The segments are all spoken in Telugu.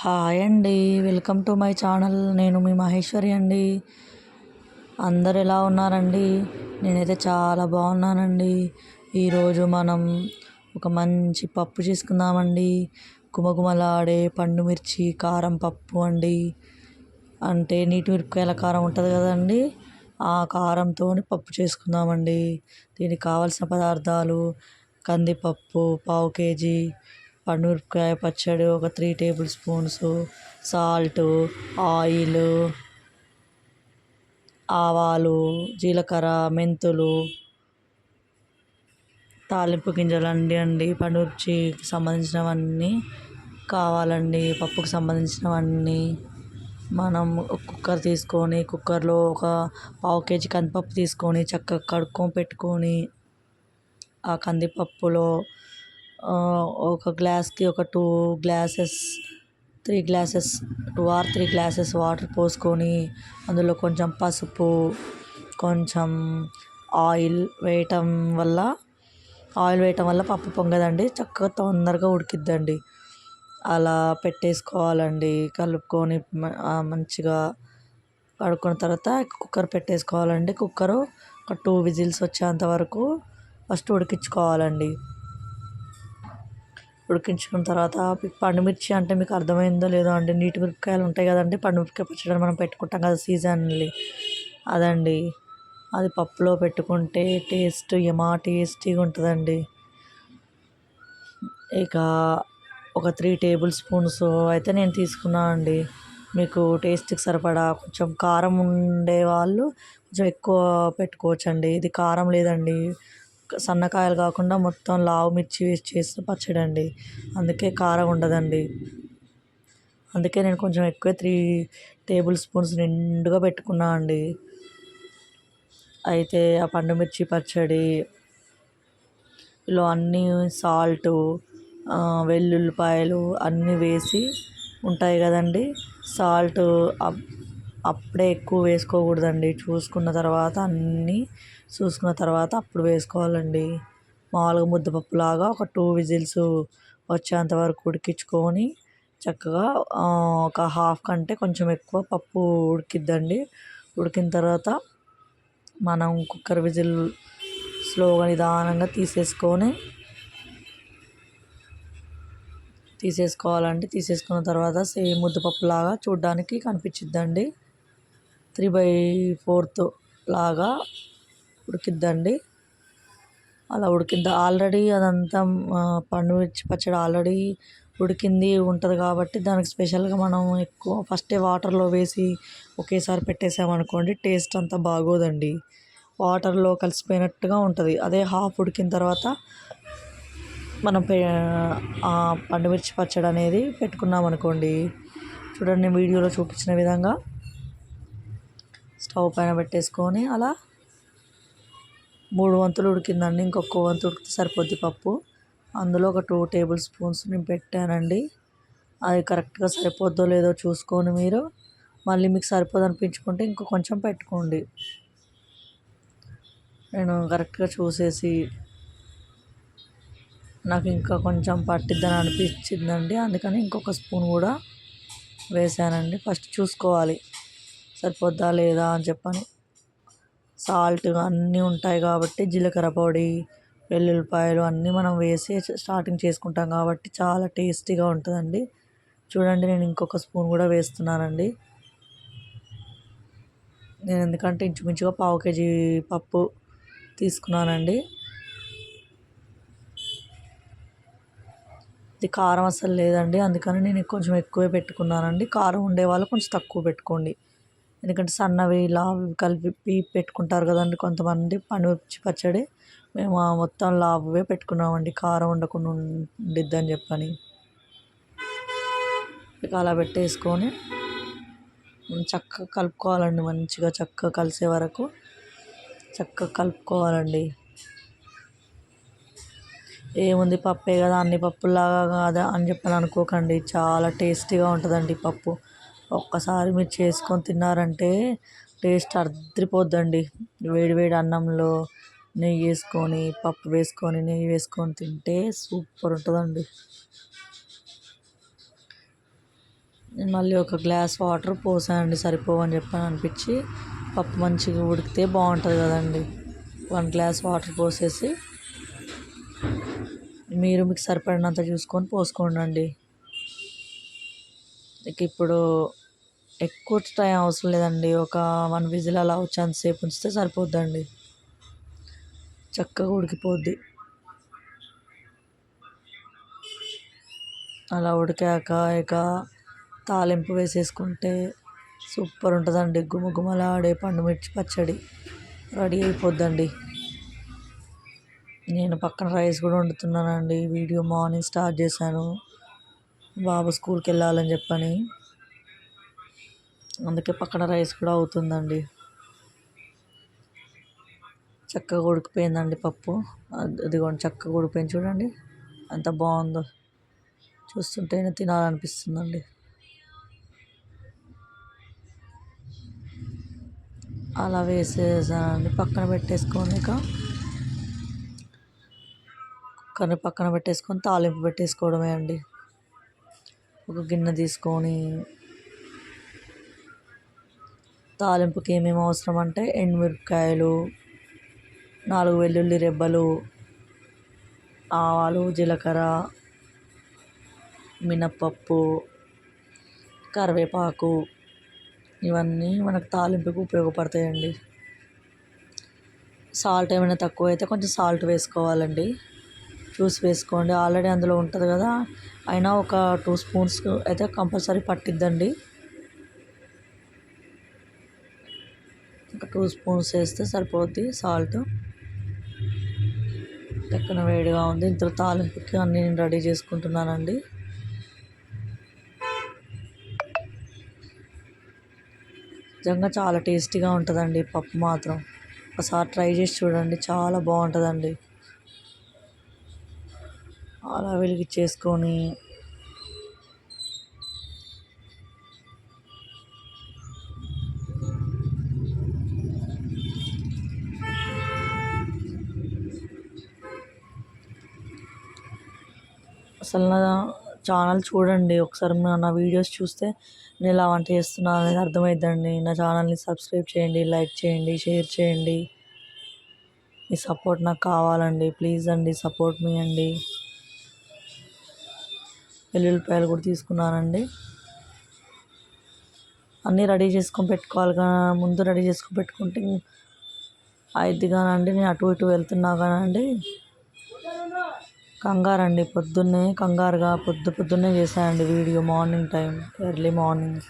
హాయ్ అండి. Welcome to my channel. నేను మీ మహేశ్వరి అండి. అందరు ఎలా ఉన్నారండి? నేనైతే చాలా బాగున్నానండి. ఈరోజు మనం ఒక మంచి పప్పు చేసుకుందామండి. గుమగుమలాడే పండు మిర్చి కారం పప్పు అండి. అంటే నీటి మిరపకాయల కారం ఉంటుంది కదండి, ఆ కారంతో పప్పు చేసుకుందామండి. దీనికి కావాల్సిన పదార్థాలు: కందిపప్పు పావు కేజీ, పండుమిరపకాయ పచ్చడి ఒక 3 టేబుల్ స్పూన్స్, సాల్ట్, ఆయిల్, ఆవాలు, జీలకర్ర, మెంతులు, తాలింపు గింజలు అండి పండుమిర్చికి సంబంధించినవన్నీ కావాలండి. పప్పుకు సంబంధించినవన్నీ మనం కుక్కర్ తీసుకొని కుక్కర్లో ఒక పావు కేజీ కందిపప్పు తీసుకొని చక్కగా కడుక్కొని పెట్టుకొని, ఆ కందిపప్పులో ఒక గ్లాస్కి ఒక 2 glasses 3 glasses 2 or 3 glasses water పోసుకొని, అందులో కొంచెం పసుపు, కొంచెం ఆయిల్ వేయటం వల్ల పప్పు పొంగదండి, చక్కగా తొందరగా ఉడికిద్దండి. అలా పెట్టేసుకోవాలండి. కలుపుకొని మంచిగా కడుక్కున్న తర్వాత కుక్కర్ పెట్టేసుకోవాలండి. కుక్కరు ఒక 2 విజిల్స్ వచ్చేంత వరకు ఫస్ట్ ఉడికించుకోవాలండి. ఉడికించుకున్న తర్వాత పండుమిర్చి అంటే మీకు అర్థమైందో లేదో అండి, నీటి మిరపకాయలు ఉంటాయి కదండి, పండుమిరపకాయ పచ్చడి మనం పెట్టుకుంటాం కదా సీజన్లీ, అదండి. అది పప్పులో పెట్టుకుంటే టేస్టీగా ఉంటుందండి. ఇక ఒక 3 టేబుల్ స్పూన్స్ అయితే నేను తీసుకున్నాను అండి. మీకు టేస్ట్కి సరిపడా కొంచెం కారం ఉండే వాళ్ళు కొంచెం ఎక్కువ పెట్టుకోవచ్చండి. ఇది కారం లేదండి, సన్నకాయలు కాకుండా మొత్తం లావు మిర్చి వేసి చేసిన పచ్చడి అండి, అందుకే కారం ఉండదండి. అందుకే నేను కొంచెం ఎక్కువ 3 టేబుల్ స్పూన్స్ నిండుగా పెట్టుకున్నా అండి. అయితే ఆ పండుమిర్చి పచ్చడిలో అన్నీ సాల్టు, వెల్లుల్లిపాయలు అన్నీ వేసి ఉంటాయి కదండి. సాల్ట్ అప్పుడే ఎక్కువ వేసుకోకూడదండి, చూసుకున్న తర్వాత అప్పుడు వేసుకోవాలండి. మామూలుగా ముద్దపప్పులాగా ఒక 2 విజిల్స్ వచ్చేంత వరకు ఉడికించుకొని చక్కగా ఒక హాఫ్ కంటే కొంచెం ఎక్కువ పప్పు ఉడికిద్దండి. ఉడికిన తర్వాత మనం కుక్కర్ విజిల్ స్లోగా నిదానంగా తీసేసుకోవాలండి. తీసేసుకున్న తర్వాత సేమ్ ముద్దపప్పులాగా చూడ్డానికి కనిపించిద్దండి. 3/4 లాగా ఉడికిద్దండి. అలా ఉడికిద్ది ఆల్రెడీ అదంతా పండుమిర్చి పచ్చడి ఆల్రెడీ ఉడికింది ఉంటుంది కాబట్టి దానికి స్పెషల్గా మనం ఎక్కువ ఫస్టే వాటర్లో వేసి ఒకేసారి పెట్టేసామనుకోండి, టేస్ట్ అంతా బాగోదండి, వాటర్లో కలిసిపోయినట్టుగా ఉంటుంది. అదే హాఫ్ ఉడికిన తర్వాత మనం ఆ పండుమిర్చి పచ్చడి అనేది పెట్టుకున్నాం అనుకోండి, చూడండి వీడియోలో చూపించిన విధంగా స్టవ్ పైన పెట్టేసుకొని అలా 3 వంతులు ఉడికిందండి. ఇంకొక వంతు ఉడికితే సరిపోద్ది పప్పు. అందులో ఒక 2 టేబుల్ స్పూన్స్ నేను పెట్టానండి. అది కరెక్ట్గా సరిపోద్దో లేదో చూసుకొని మీరు మళ్ళీ మీకు సరిపోదు అనిపించుకుంటే ఇంకో కొంచెం పెట్టుకోండి. నేను కరెక్ట్గా చూసేసి నాకు ఇంకా కొంచెం పట్టిద్దని అనిపించిందండి, అందుకని ఇంకొక స్పూన్ కూడా వేసానండి. ఫస్ట్ చూసుకోవాలి సరిపోద్దా లేదా అని చెప్పని. సాల్ట్ అన్నీ ఉంటాయి కాబట్టి, జీలకర్ర పొడి, వెల్లుల్లిపాయలు అన్నీ మనం వేసి స్టార్టింగ్ చేసుకుంటాం కాబట్టి చాలా టేస్టీగా ఉంటుందండి. చూడండి నేను ఇంకొక స్పూన్ కూడా వేస్తున్నానండి. నేను ఎందుకంటే ఇంచుమించుగా పావు కేజీ పప్పు తీసుకున్నానండి. ఇది కారం అసలు లేదండి, అందుకని నేను కొంచెం ఎక్కువే పెట్టుకున్నానండి. కారం ఉండేవాళ్ళు కొంచెం తక్కువ పెట్టుకోండి, ఎందుకంటే సన్నవి లావు కలిపి పెట్టుకుంటారు కదండి కొంతమంది పండుమిర్చి పచ్చడి. మేము మొత్తం లావువే పెట్టుకున్నామండి, కారం ఉండకుండా ఉండిద్దని చెప్పని. ఇక అలా పెట్టేసుకొని చక్కగా కలుపుకోవాలండి. మంచిగా చక్కగా కలిసే వరకు చక్కగా కలుపుకోవాలండి. ఏముంది పప్పే కదా, అన్ని పప్పులాగా కాదా అని చెప్పని అనుకోకండి, చాలా టేస్టీగా ఉంటుందండి పప్పు. ఒక్కసారి మీరు చేసుకొని తిన్నారంటే టేస్ట్ అదిరిపోద్దండి. వేడి వేడి అన్నంలో నెయ్యి వేసుకొని, పప్పు వేసుకొని, నెయ్యి వేసుకొని తింటే సూపర్ ఉంటుందండి. నేను మళ్ళీ ఒక గ్లాస్ వాటర్ పోసానండి, సరిపోవని చెప్పని అనిపించి. పప్పు మంచిగా ఉడికితే బాగుంటుంది కదండి. 1 గ్లాస్ వాటర్ పోసేసి మీరు మీకు సరిపడినంత చూసుకొని పోసుకోండి. ఇక ఇప్పుడు ఎక్కువ టైం అవసరం లేదండి, ఒక 1 విజిల్ అలా వచ్చేంతసేపు ఉంచితే సరిపోద్దండి, చక్కగా ఉడికిపోద్ది. అలా ఉడికాక ఇక తాలింపు వేసేసుకుంటే సూపర్ ఉంటుందండి. గుమగుమలాడే పండుమిర్చి పచ్చడి రెడీ అయిపోద్దండి. నేను పక్కన రైస్ కూడా వండుతున్నానండి. వీడియో మార్నింగ్ స్టార్ట్ చేశాను, బాబు స్కూల్కి వెళ్ళాలని చెప్పని, అందుకే పక్కన రైస్ కూడా అవుతుందండి. చక్కగా ఉడికిపోయిందండి పప్పు. అదిగోండి చక్కగా ఉడికిపోయింది చూడండి, ఎంత బాగుందో, చూస్తుంటేనే తినాలనిపిస్తుందండి. అలా వేసేసానండి, పక్కన పెట్టేసుకొని ఇక కుక్కర్ని పక్కన పెట్టేసుకొని తాలింపు పెట్టేసుకోవడమే అండి. ఒక గిన్నె తీసుకొని తాలింపుకి ఏమేమి అవసరం అంటే ఎండుమిరపకాయలు, 4 వెల్లుల్లి రెబ్బలు, ఆవాలు, జీలకర్ర, మినప్పప్పు, కరివేపాకు, ఇవన్నీ మనకు తాలింపుకు ఉపయోగపడతాయండి. సాల్ట్ ఏమైనా తక్కువ అయితే కొంచెం సాల్ట్ వేసుకోవాలండి, చూసి వేసుకోండి. ఆల్రెడీ అందులో ఉంటుంది కదా, అయినా ఒక 2 స్పూన్స్ అయితే కంపల్సరీ పట్టిద్దండి. ఒక 2 స్పూన్స్ వేస్తే సరిపోద్ది సాల్ట్. ఎక్కడ వేడిగా ఉంది, ఇంత తాలింపుకి అన్నీ నేను రెడీ చేసుకుంటున్నానండి. నిజంగా చాలా టేస్టీగా ఉంటుందండి పప్పు మాత్రం, ఒకసారి ట్రై చేసి చూడండి, చాలా బాగుంటుందండి. అలా వెలిగించేసుకొని అసలు నా ఛానల్ చూడండి ఒకసారి, నా వీడియోస్ చూస్తే నేను ఎలా వంట చేస్తున్నాను అనేది అర్థమైద్దండి. నా ఛానల్ని సబ్స్క్రైబ్ చేయండి, లైక్ చేయండి, షేర్ చేయండి. మీ సపోర్ట్ నాకు కావాలండి, ప్లీజ్ అండి, సపోర్ట్ మీ అండి. వెల్లుల్లిపాయలు కూడా తీసుకున్నానండి. అన్నీ రెడీ చేసుకొని పెట్టుకోవాలి, ముందు రెడీ చేసుకొని పెట్టుకుంటే అయిద్ది కానండి. నేను అటు ఇటు వెళ్తున్నా కానండి, కంగారండి, పొద్దున్నే కంగారుగా పొద్దున్నే చేశానండి video, morning time, early morning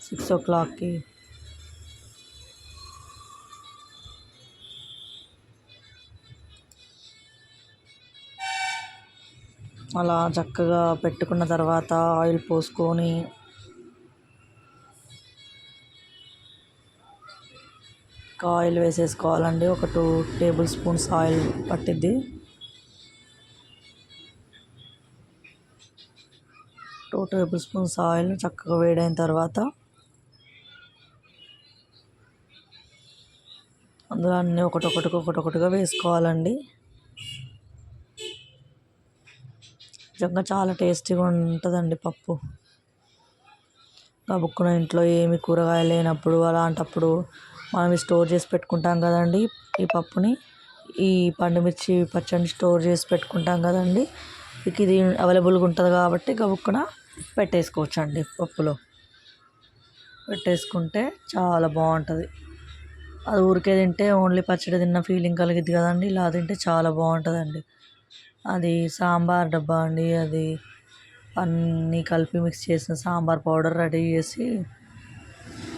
6 o'clockకి. అలా చక్కగా పెట్టుకున్న తర్వాత ఆయిల్ పోసుకొని ఆయిల్ వేసేసుకోవాలండి. ఒక 2 tablespoons ఆయిల్ పట్టిద్ది. 2 tablespoons ఆయిల్ చక్కగా వేడైన తర్వాత అందులో అన్నీ ఒకటొకటిగా వేసుకోవాలండి. నిజంగా చాలా టేస్టీగా ఉంటుందండి పప్పు. గబుక్కున ఇంట్లో ఏమి కూరగాయలు లేనప్పుడు అలాంటప్పుడు మనం స్టోర్ చేసి పెట్టుకుంటాం కదండి, ఈ పప్పుని, ఈ పండుమిర్చి పచ్చడిని స్టోర్ చేసి పెట్టుకుంటాం కదండి. ఇక ఇది అవైలబుల్గా ఉంటుంది కాబట్టి గబుక్కున పెట్టేసుకోవచ్చండి, పప్పులో పెట్టేసుకుంటే చాలా బాగుంటుంది. అది ఊరికే తింటే ఓన్లీ పచ్చడి తిన్న ఫీలింగ్ కలిగిద్ది కదండి, ఇలా తింటే చాలా బాగుంటుందండి. అది సాంబార్ డబ్బా అండి, అది అన్నీ కలిపి మిక్స్ చేసిన సాంబార్ పౌడర్ రెడీ చేసి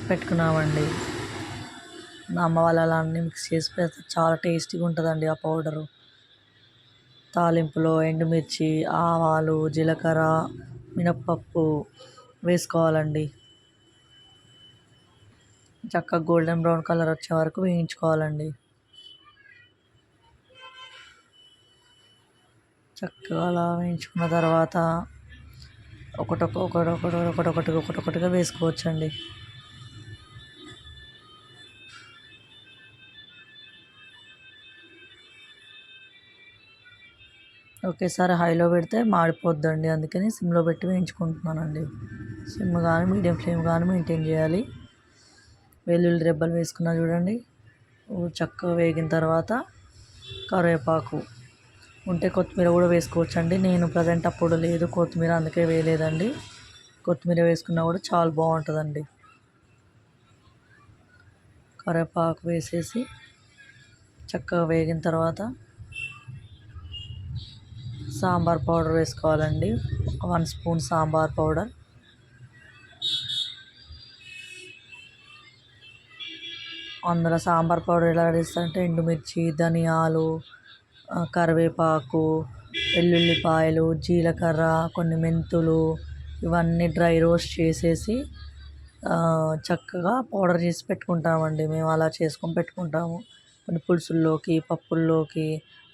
పెట్టుకున్నామండి. మా అమ్మ వాళ్ళు అలా అన్నీ మిక్స్ చేసి పెడితే చాలా టేస్టీగా ఉంటుందండి ఆ పౌడరు. తాలింపులో ఎండుమిర్చి, ఆవాలు, జీలకర్ర, మినప్పప్పు వేసుకోవాలండి. చక్కగా గోల్డెన్ బ్రౌన్ కలర్ వచ్చే వరకు వేయించుకోవాలండి. చక్కగా అలా వేయించుకున్న తర్వాత ఒకటొకటిగా వేసుకోవచ్చండి. ఒకేసారి హైలో పెడితే మాడిపోద్దండి, అందుకని సిమ్లో పెట్టి వేయించుకుంటున్నానండి. సిమ్ కానీ మీడియం ఫ్లేమ్ కానీ మెయింటైన్ చేయాలి. వెల్లుల్లి రెబ్బలు వేసుకున్నా చూడండి. చక్కగా వేగిన తర్వాత కరివేపాకు ఉంటే కొత్తిమీర కూడా వేసుకోవచ్చండి. నేను ప్రజెంట్ అప్పుడు లేదు కొత్తిమీర, అందుకే వేయలేదండి. కొత్తిమీర వేసుకున్నా కూడా చాలా బాగుంటుందండి. కరివేపాకు వేసేసి చక్కగా వేగిన తర్వాత సాంబార్ పౌడర్ వేసుకోవాలండి. 1 స్పూన్ సాంబార్ పౌడర్, అందులో సాంబార్ పౌడర్ ఎలా వేస్తారంటే ఎండుమిర్చి, ధనియాలు, కరివేపాకు, వెల్లుల్లిపాయలు, జీలకర్ర, కొన్ని మెంతులు, ఇవన్నీ డ్రై రోస్ట్ చేసేసి చక్కగా పౌడర్ చేసి పెట్టుకుంటామండి. మేము అలా చేసుకొని పెట్టుకుంటాము. కొన్ని పులుసుల్లోకి, పప్పుల్లోకి,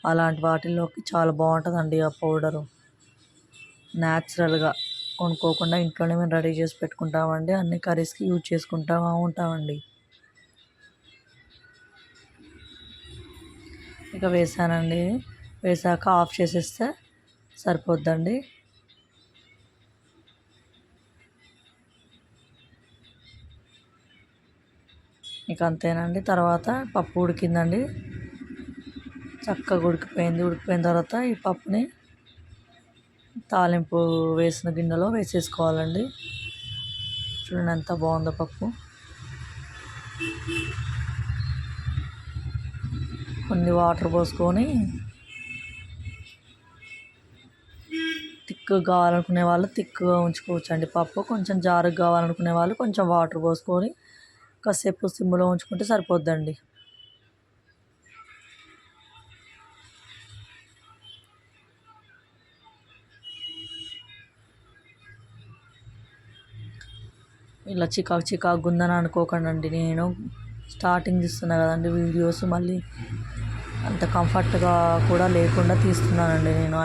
అలాంటి వాటిల్లోకి చాలా బాగుంటుందండి ఆ పౌడరు. న్యాచురల్గా కొనుక్కోకుండా ఇంట్లోనే మేము రెడీ చేసి పెట్టుకుంటామండి. అన్ని కర్రీస్కి యూజ్ చేసుకుంటూ ఉంటామండి. ఇక వేసానండి. వేసాక ఆఫ్ చేసేస్తే సరిపోద్దండి. ఇక అంతేనండి. తర్వాత పప్పు ఉడికిందండి, చక్కగా ఉడికిపోయిన తర్వాత ఈ పప్పుని తాలింపు వేసిన గిన్నెలో వేసేసుకోవాలండి. చూడండి ఎంత బాగుందో పప్పు. కొన్ని వాటర్ పోసుకొని, థిక్గా కావాలనుకునే వాళ్ళు థిక్గా ఉంచుకోవచ్చు అండి పప్పు. కొంచెం జారుగా కావాలనుకునే వాళ్ళు కొంచెం వాటర్ పోసుకొని కాసేపు సిమ్లో ఉంచుకుంటే సరిపోద్దండి. ఇలా చికాకు ఉందని అనుకోకండి. నేను స్టార్టింగ్ తీస్తున్నా కదండి వీడియోస్, మళ్ళీ అంత కంఫర్ట్గా కూడా లేకుండా తీస్తున్నానండి. నేను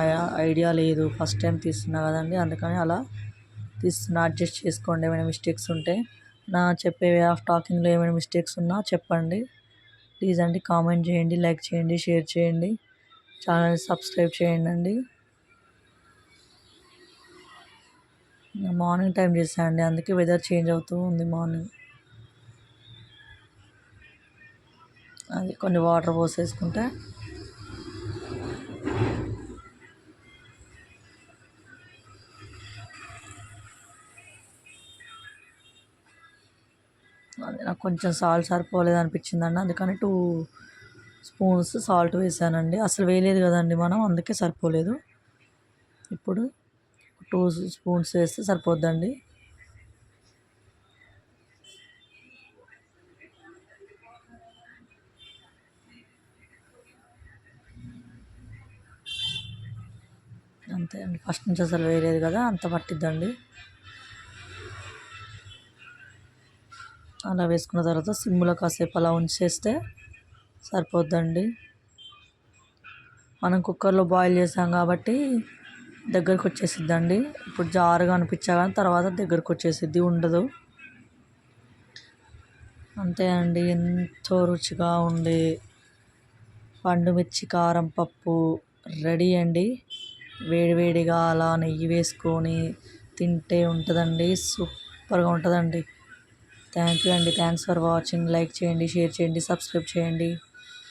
ఐడియా లేదు, ఫస్ట్ టైం తీస్తున్నా కదండి, అందుకని అలా తీస్తున్నా. అడ్జస్ట్ చేసుకోండి ఏమైనా మిస్టేక్స్ ఉంటే. నా చెప్పే వే ఆఫ్ టాకింగ్లో ఏమైనా మిస్టేక్స్ ఉన్నా చెప్పండి ప్లీజ్ అండి. కామెంట్ చేయండి, లైక్ చేయండి, షేర్ చేయండి, ఛానల్ సబ్స్క్రైబ్ చేయండి అండి. మార్నింగ్ టైం చేశాను అండి, అందుకే వెదర్ చేంజ్ అవుతూ ఉంది మార్నింగ్. అది కొన్ని వాటర్ పోసేసుకుంటే అది నాకు కొంచెం సాల్ట్ సరిపోలేదు అనిపించిందండి, అందుకని 2 స్పూన్స్ సాల్ట్ వేసానండి. అసలు వేయలేదు కదండి మనం, అందుకే సరిపోలేదు. ఇప్పుడు 2 స్పూన్స్ వేస్తే సరిపోద్దండి. అంతే అండి, ఫస్ట్ నుంచి అసలు వేయలేదు కదా, అంత పట్టిద్దండి. అలా వేసుకున్న తర్వాత సిమ్లో కాసేపు అలా ఉంచేస్తే సరిపోద్దండి. మనం కుక్కర్లో బాయిల్ చేసాం కాబట్టి దగ్గరకు వచ్చేసిద్దండి. ఇప్పుడు జారుగా అనిపించా కానీ తర్వాత దగ్గరకు వచ్చేసిద్ది, ఉండదు. అంతే అండి, ఎంతో రుచిగా ఉండే పండుమిర్చి కారం పప్పు రెడీ అండి. వేడివేడిగా అలా నెయ్యి వేసుకొని తింటే ఉంటుందండి, సూపర్గా ఉంటుందండి. థ్యాంక్ యూ అండి. Thanks for watching. లైక్ చేయండి, షేర్ చేయండి, సబ్స్క్రైబ్ చేయండి.